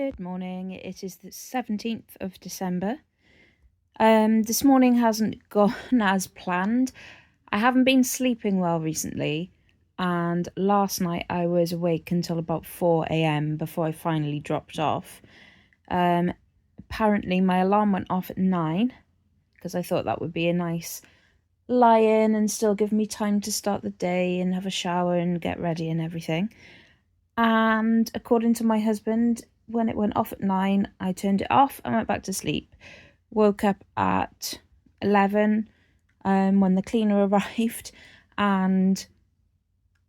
Good morning. It is the 17th of December. This morning hasn't gone as planned. I haven't been sleeping well recently, and last night I was awake until about 4 a.m. before I finally dropped off. Apparently my alarm went off at 9 because I thought that would be a nice lie-in and still give me time to start the day and have a shower and get ready and everything. And according to my husband, when it went off at 9, I turned it off and went back to sleep. Woke up at 11 when the cleaner arrived, and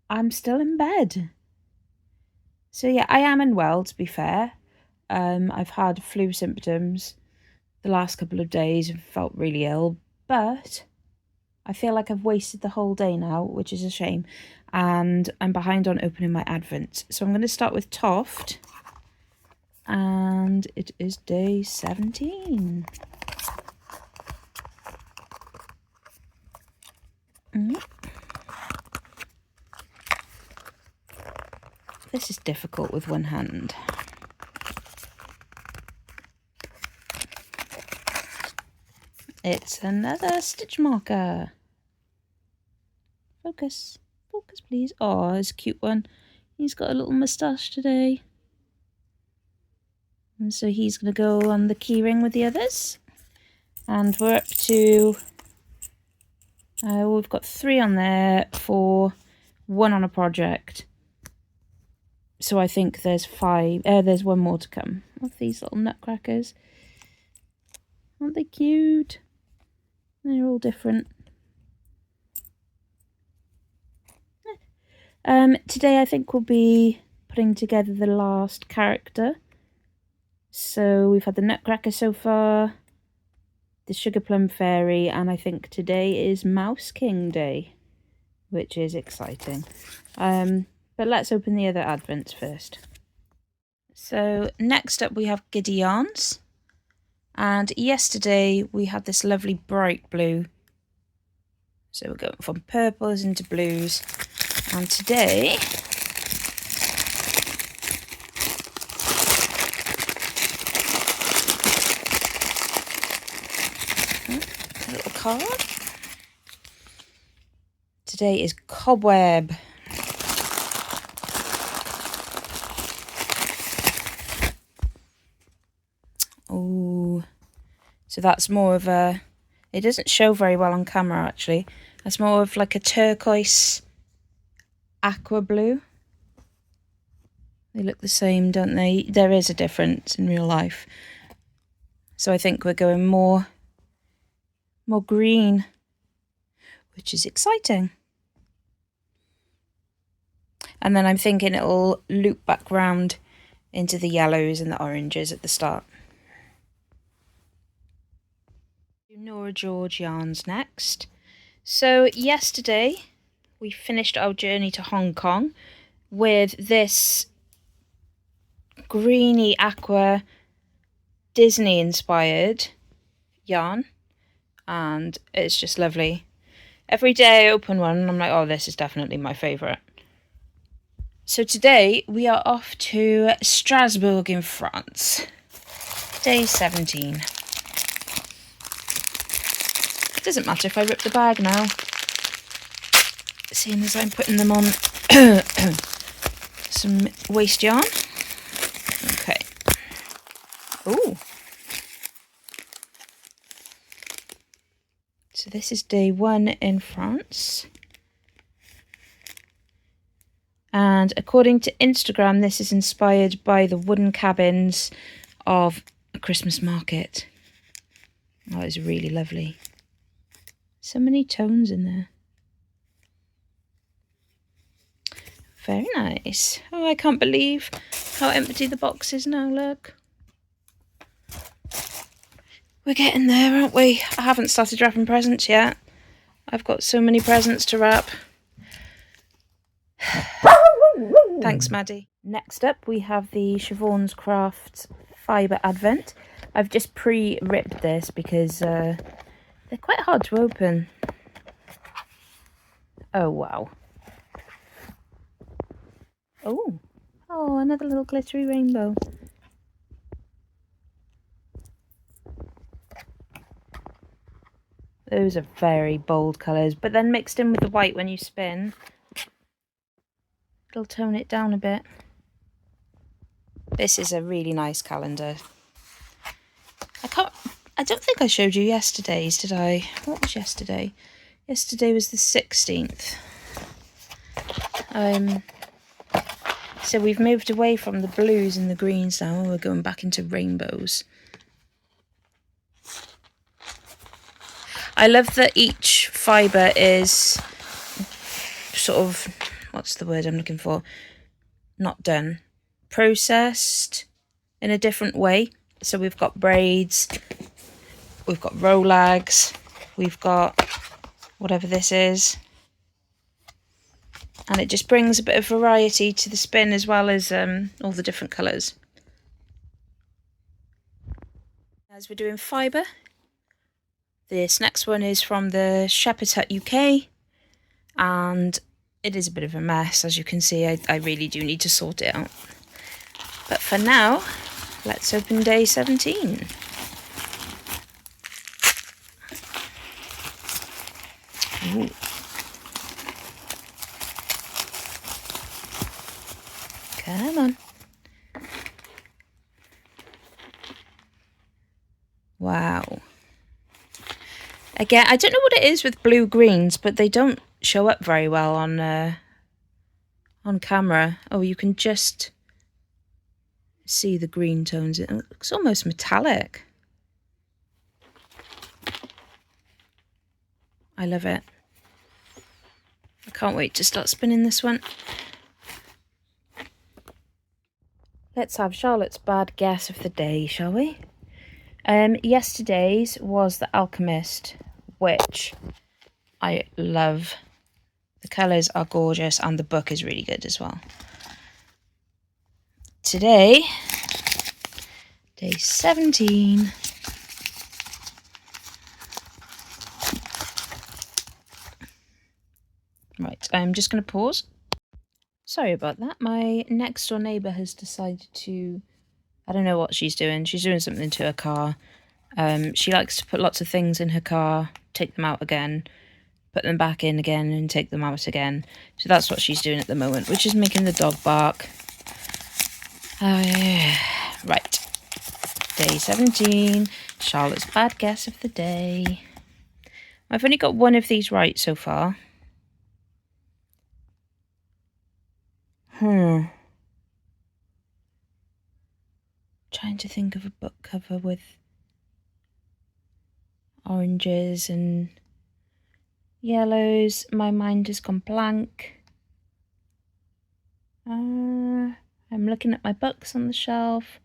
I'm still in bed. So yeah, I am unwell, to be fair. I've had flu symptoms the last couple of days and felt really ill, but I feel like I've wasted the whole day now, which is a shame, and I'm behind on opening my Advent. So I'm going to start with Toft, and it is day 17. This is difficult with one hand. It's another stitch marker. Focus. Focus, please. Oh, it's a cute one. He's got a little moustache today. And so he's going to go on the keyring with the others. And we're up to... we've got 3 on there for 1 on a project. So I think there's 5. There's 1 more to come. Of these little nutcrackers. Aren't they cute? They're all different. Today I think we'll be putting together the last character. So we've had the Nutcracker so far, the Sugar Plum Fairy, and I think today is Mouse King Day, which is exciting. But let's open the other Advents first. So next up we have Giddy Yarns. And yesterday we had this lovely bright blue. So we're going from purples into blues. And today a little card. Today is Cobweb. Oh, so that's more of a, it doesn't show very well on camera actually. That's more of like a turquoise aqua blue. They look the same, don't they? There is a difference in real life. So I think we're going more green, which is exciting. And then I'm thinking it'll loop back round into the yellows and the oranges at the start. Nora George yarns next. So yesterday we finished our journey to Hong Kong with this greeny aqua Disney inspired yarn, and it's just lovely. Every day I open one and I'm like, oh, this is definitely my favourite. So today we are off to Strasbourg in France. Day 17. It doesn't matter if I rip the bag now, seeing as I'm putting them on some waste yarn. Okay. Ooh. So this is day 1 in France. And according to Instagram, this is inspired by the wooden cabins of a Christmas market. Oh, it's really lovely. So many tones in there. Very nice. Oh, I can't believe how empty the box is now, look. We're getting there, aren't we? I haven't started wrapping presents yet. I've got so many presents to wrap. Thanks, Maddie. Next up, we have the Siobhan's Craft Fibre Advent. I've just pre-ripped this because they're quite hard to open. Oh, wow. Oh, another little glittery rainbow. Those are very bold colours, but then mixed in with the white when you spin, it'll tone it down a bit. This is a really nice calendar. I don't think I showed you yesterday's, did I? What was yesterday? Yesterday was the 16th. So we've moved away from the blues and the greens now, and we're going back into rainbows. I love that each fibre is sort of, what's the word I'm looking for? Not done. Processed in a different way. So we've got braids, we've got rolags, we've got whatever this is. And it just brings a bit of variety to the spin, as well as all the different colours. As we're doing fibre, this next one is from the Shepherd's Hut UK, and it is a bit of a mess, as you can see. I really do need to sort it out. But for now, let's open day 17. Ooh. Come on. Wow. Again, I don't know what it is with blue greens, but they don't show up very well on camera. Oh, you can just see the green tones. It looks almost metallic. I love it. I can't wait to start spinning this one. Let's have Charlotte's bad guess of the day, shall we? Yesterday's was the Alchemist, which I love. The colours are gorgeous and the book is really good as well. Today, day 17. Right, I'm just going to pause. Sorry about that. My next door neighbour has decided to, I don't know what she's doing. She's doing something to her car. She likes to put lots of things in her car, take them out again, put them back in again, and take them out again. So that's what she's doing at the moment, which is making the dog bark. Right. Day 17. Charlotte's bad guess of the day. I've only got one of these right so far. Trying to think of a book cover with oranges and yellows. My mind has gone blank. I'm looking at my books on the shelf.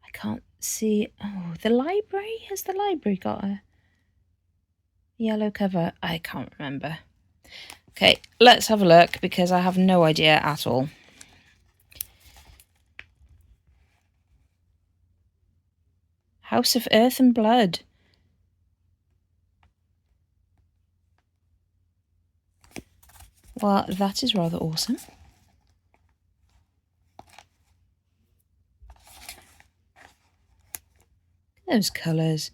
I can't see. Oh, the library? Has the library got a yellow cover? I can't remember. Okay, let's have a look, because I have no idea at all. House of Earth and Blood. Well, that is rather awesome. Those colours.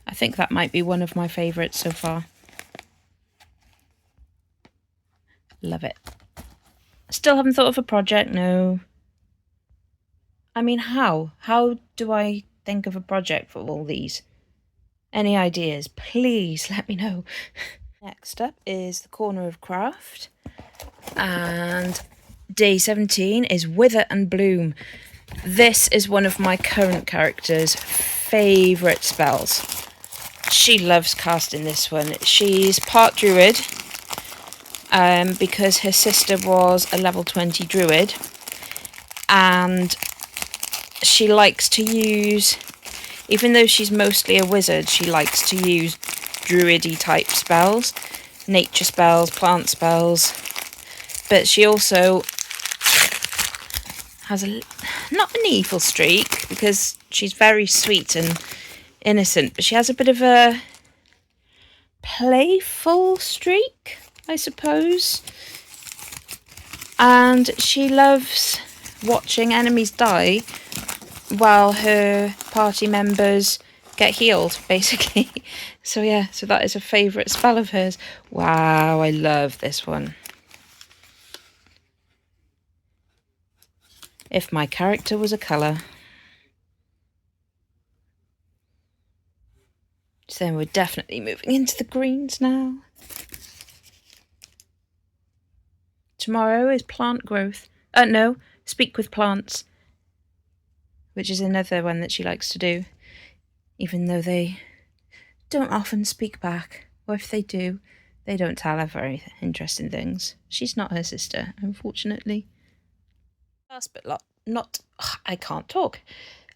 I think that might be one of my favourites so far. Love it. Still haven't thought of a project, no. I mean, how? How do I think of a project for all these? Any ideas? Please let me know. Next up is the Corner of Craft. And day 17 is Wither and Bloom. This is one of my current character's favourite spells. She loves casting this one. She's part druid, because her sister was a level 20 druid, and she likes to use, even though she's mostly a wizard, she likes to use druidy type spells, nature spells, plant spells, but she also has not an evil streak, because she's very sweet and innocent, but she has a bit of a playful streak, I suppose. And she loves watching enemies die while her party members get healed, basically. So yeah, so that is a favourite spell of hers. Wow, I love this one. If my character was a colour. So then we're definitely moving into the greens now. Tomorrow is plant growth. No, speak with plants, which is another one that she likes to do, even though they don't often speak back, or if they do, they don't tell her very interesting things. She's not her sister, unfortunately. Last but not, I can't talk.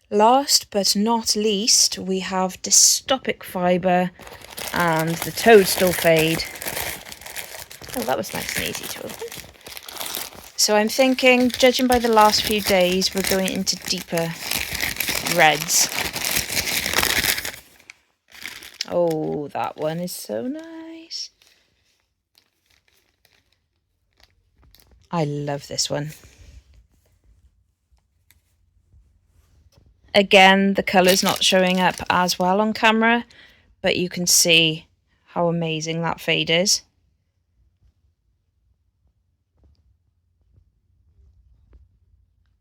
Last but not least, we have dystopic fibre and the toadstool fade. Oh, that was nice and easy to open. So I'm thinking, judging by the last few days, we're going into deeper reds. Oh, that one is so nice. I love this one. Again, the colour's not showing up as well on camera, but you can see how amazing that fade is.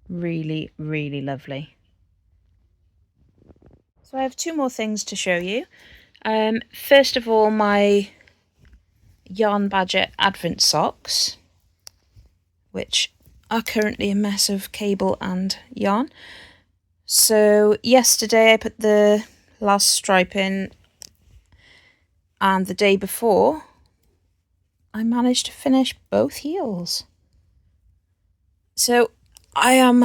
Really, really lovely. So I have two more things to show you. First of all, my Yarn Badger Advent socks, which are currently a mess of cable and yarn. So yesterday I put the last stripe in, and the day before I managed to finish both heels. So I am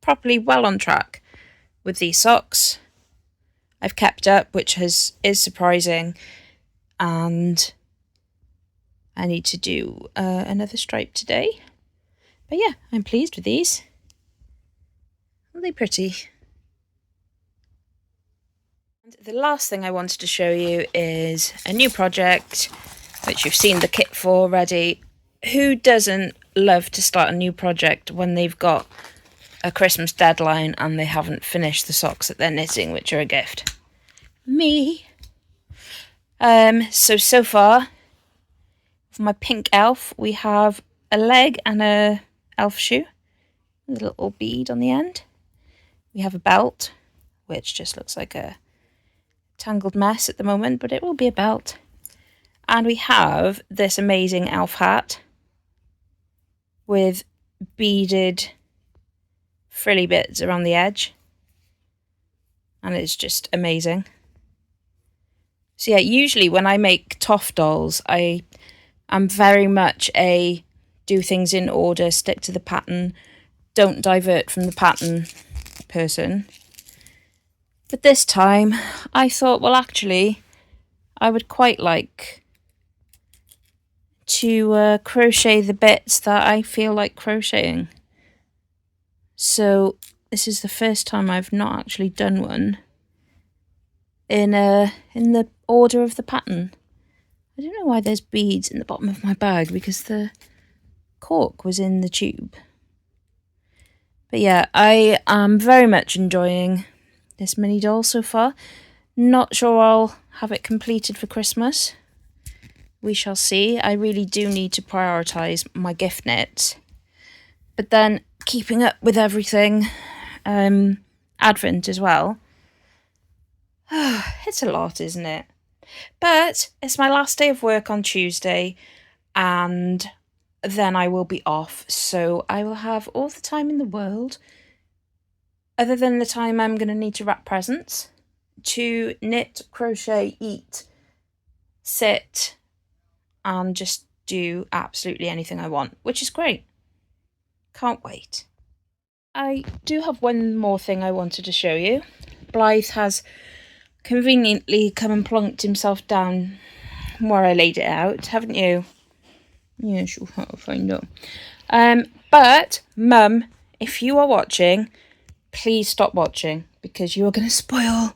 properly well on track with these socks. I've kept up, which is surprising, and I need to do another stripe today. But yeah, I'm pleased with these. Aren't they pretty? And the last thing I wanted to show you is a new project, which you've seen the kit for already. Who doesn't love to start a new project when they've got a Christmas deadline and they haven't finished the socks that they're knitting, which are a gift? Me. So far, for my pink elf, we have a leg and a elf shoe, a little bead on the end. We have a belt, which just looks like a tangled mess at the moment, but it will be a belt. And we have this amazing elf hat with beaded frilly bits around the edge, and it's just amazing. So yeah, usually when I make Toff dolls, I am very much a do things in order, stick to the pattern, don't divert from the pattern person. But this time I thought, well, actually I would quite like to crochet the bits that I feel like crocheting. So this is the first time I've not actually done one in the order of the pattern. I don't know why there's beads in the bottom of my bag, because the cork was in the tube. But yeah, I am very much enjoying this mini doll so far. Not sure I'll have it completed for Christmas. We shall see. I really do need to prioritise my gift knits. But then keeping up with everything, Advent as well. It's a lot, isn't it? But it's my last day of work on Tuesday, and then I will be off, so I will have all the time in the world, other than the time I'm going to need to wrap presents, to knit, crochet, eat, sit, and just do absolutely anything I want, which is great. Can't wait. I do have one more thing I wanted to show you. Blythe has conveniently come and plonked himself down where I laid it out, haven't you? Yes, you'll find out. But Mum, if you are watching, please stop watching, because you are going to spoil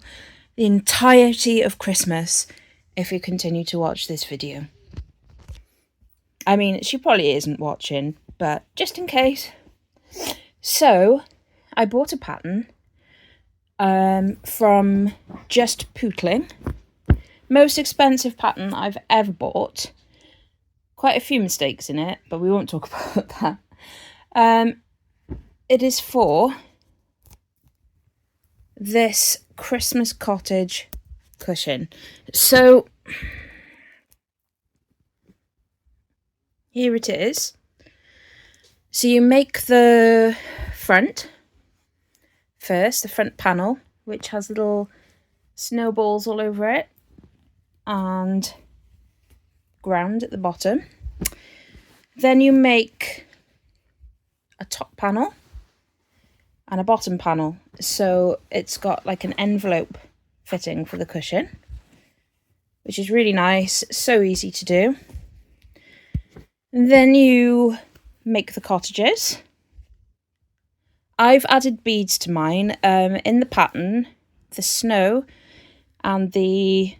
the entirety of Christmas if you continue to watch this video. I mean, she probably isn't watching, but just in case. So I bought a pattern, from Just Pootling. Most expensive pattern I've ever bought. Quite a few mistakes in it, but we won't talk about that. It is for this Christmas cottage cushion. So here it is. So you make the front first, the front panel, which has little snowballs all over it and ground at the bottom. Then you make a top panel and a bottom panel, so it's got like an envelope fitting for the cushion, which is really nice, so easy to do. And then you make the cottages. I've added beads to mine. In the pattern, the snow and the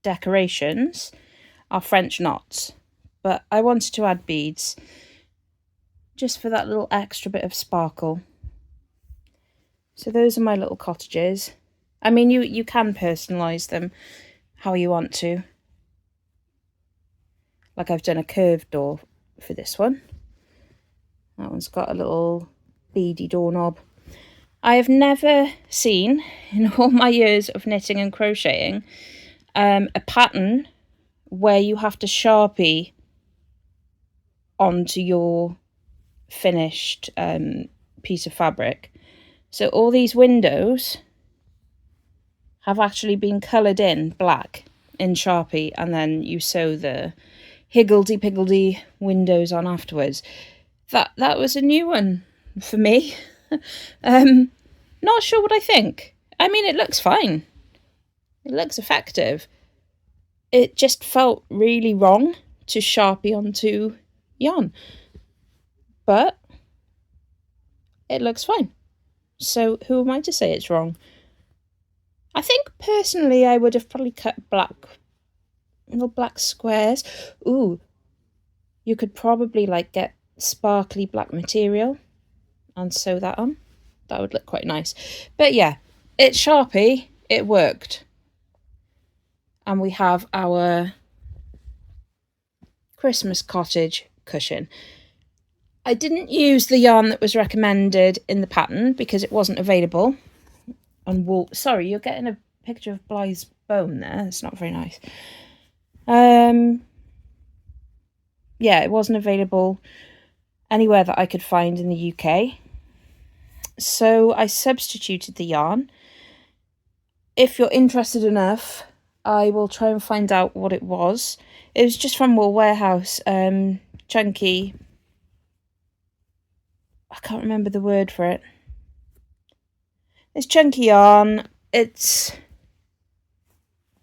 decorations are French knots, but I wanted to add beads just for that little extra bit of sparkle. So those are my little cottages. I mean, you can personalise them how you want to. Like I've done a curved door for this one. That one's got a little beady doorknob. I have never seen, in all my years of knitting and crocheting, a pattern where you have to Sharpie onto your finished piece of fabric. So all these windows have actually been coloured in black in Sharpie, and then you sew the higgledy-piggledy windows on afterwards. That was a new one for me. Not sure what I think. I mean, it looks fine. It looks effective. It just felt really wrong to Sharpie onto yarn. But it looks fine. So who am I to say it's wrong? I think personally I would have probably cut little black squares. Ooh, you could probably like get sparkly black material and sew that on. That would look quite nice. But yeah, it's Sharpie. It worked. And we have our Christmas cottage cushion. I didn't use the yarn that was recommended in the pattern because it wasn't available on wool. Sorry, you're getting a picture of Blythe's bone there. It's not very nice. Yeah, it wasn't available anywhere that I could find in the UK. So I substituted the yarn. If you're interested enough, I will try and find out what it was. It was just from Wool Warehouse. Chunky. I can't remember the word for it. It's chunky yarn. It's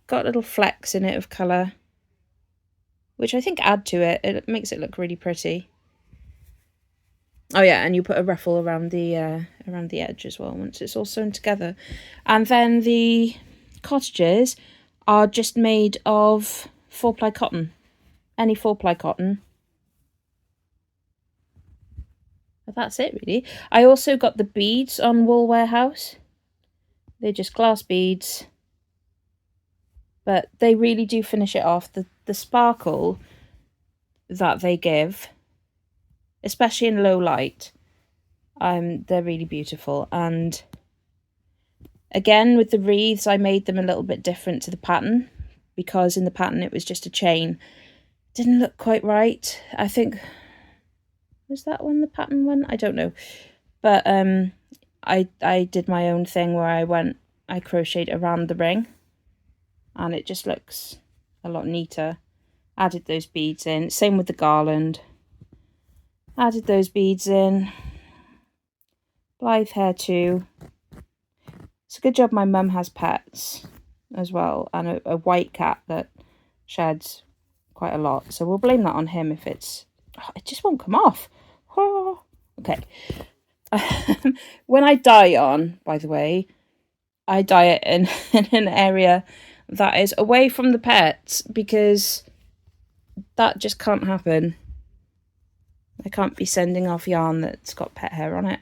got little flecks in it of colour, which I think add to it. It makes it look really pretty. Oh yeah, and you put a ruffle around the edge as well once it's all sewn together. And then the cottages are just made of 4-ply cotton. Any 4-ply cotton. But that's it really. I also got the beads on Wool Warehouse. They're just glass beads. But they really do finish it off. The sparkle that they give, especially in low light, they're really beautiful. And again, with the wreaths, I made them a little bit different to the pattern, because in the pattern it was just a chain. Didn't look quite right. I think, was that one the pattern one? I don't know. But I did my own thing where I crocheted around the ring, and it just looks a lot neater. Added those beads in. Same with the garland. Added those beads in. Blythe hair too. It's a good job my mum has pets as well, and a white cat that sheds quite a lot. So we'll blame that on him if it just won't come off. Oh, okay. When I dye yarn, by the way, I dye it in an area that is away from the pets, because that just can't happen. I can't be sending off yarn that's got pet hair on it.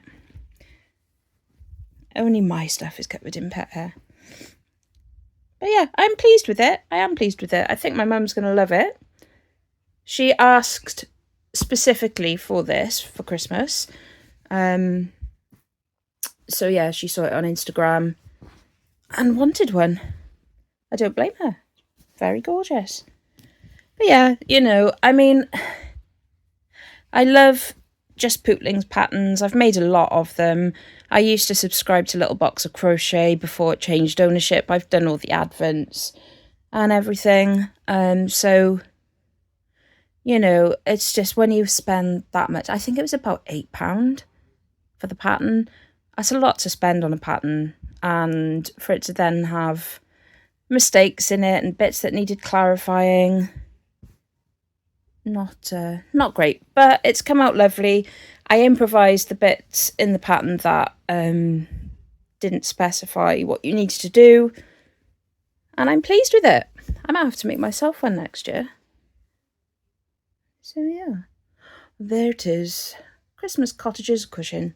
Only my stuff is covered in pet hair. But yeah, I'm pleased with it. I am pleased with it. I think my mum's going to love it. She asked specifically for this for Christmas. So yeah, she saw it on Instagram and wanted one. I don't blame her. Very gorgeous. But yeah, you know, I mean, I love Just Pootling's patterns. I've made a lot of them. I used to subscribe to Little Box of Crochet before it changed ownership. I've done all the advents and everything. So, you know, it's just when you spend that much, I think it was about £8 for the pattern. That's a lot to spend on a pattern, and for it to then have mistakes in it and bits that needed clarifying, not great, but it's come out lovely. I improvised the bits in the pattern that didn't specify what you needed to do, and I'm pleased with it. I might have to make myself one next year. So yeah, there it is. Christmas cottages cushion.